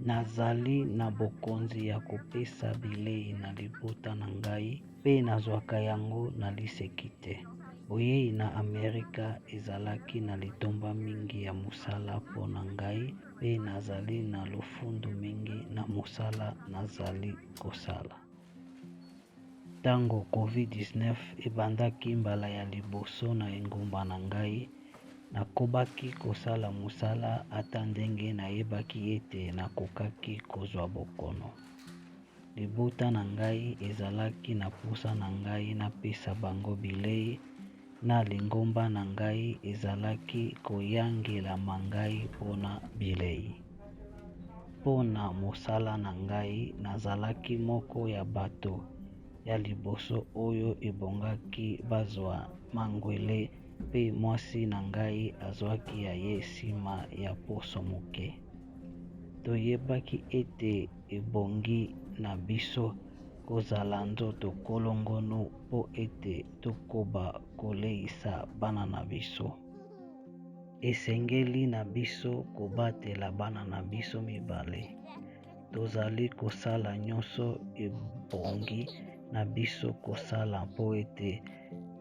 Nazali na bokonzi ya kopesa bilei na libota na ngai mpe nazwaka yango na liseki te. Boyei na Amerika ezalaki na litomba mingi ya mosala mpo na ngai mpe nazali na lofundu mingi na mosala nazali kosala. Ntango COVID-19 ebandaki mbala ya liboso na engumba na ngai, nakobaki kosala mosala ata ndenge nayebaki ete nakokaki kozwa bokono. Libota na ngai ezalaki na posa na ngai napesa bango bilei, na lingomba na ngai ezalaki koyangelama ngai mpona bilei. Mpona mosala na ngai nazalaki moko ya bato ya liboso oyo ebongaki bazwa mangwele mpe mwasi na ngai azwaki ya ye nsima ya poso moke. Toyebaki ete ebongi na biso kozala nzoto kolongono mpo ete tokoba koleisa bana na biso. Esengeli na biso kobatela bana na biso mibale. Tozali kosala nyonso ebongi na biso kosala mpo ete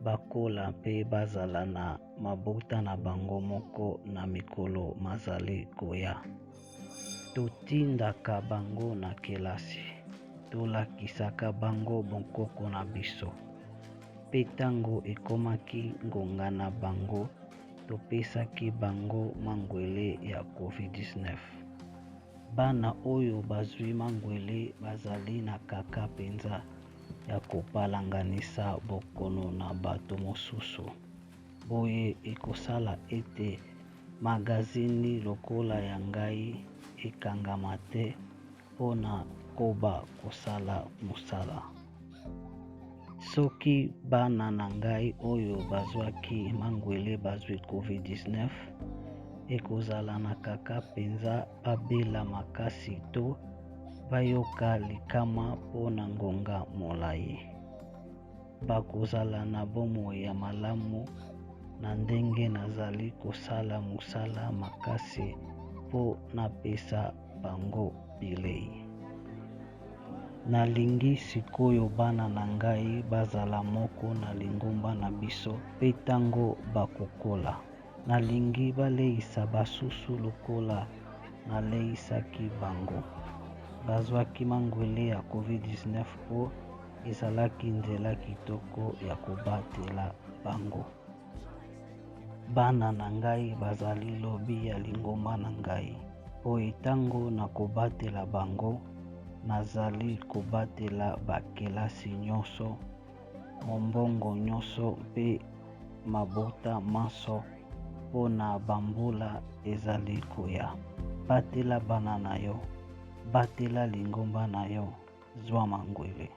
bakola mpe bazala na mabota na bango moko na mikolo mazali koya. Totindaka bango na kelasi, tolakisaka bango bokoko na biso. Mpe ntango ekomaki ngonga na bango, topesaki bango mangwele ya COVID-19. Bana oyo bazwi mangwele bazali na kaka penza ya kopalanganisa bokono na bato mosusu. Boye ekosala ete magazini lokola ya ngai ekangama te mpona koba kosala mosala. Soki bana na ngai oyo bazwaki mangwele bazwi COVID-19, ekozala na kaka penza babela makasi to bayoka likama mpona ngonga molai. Bakozala na bomoi ya malamu na ndenge nazali kosala mosala makasi mpo napesa bango bilei. Nalingi sikoyo bana na ngai bazala moko na lingomba na biso mpe ntango bakokola. Nalingi baleisa basusu lokola naleisaki bango. Bazwaki mangwele ya COVID-19 mpo ezalaki nzela kitoko ya kobatela bango. Bana na ngai bazali lobi ya lingomba na ngai. Boye ntango nakobatela bango, nazali kobatela bakelasi nyonso, mombongo nyonso mpe mabota manso mpona bambula ezali koya. Batela bana na yo, batela lingomba na yo, zwa mangwele.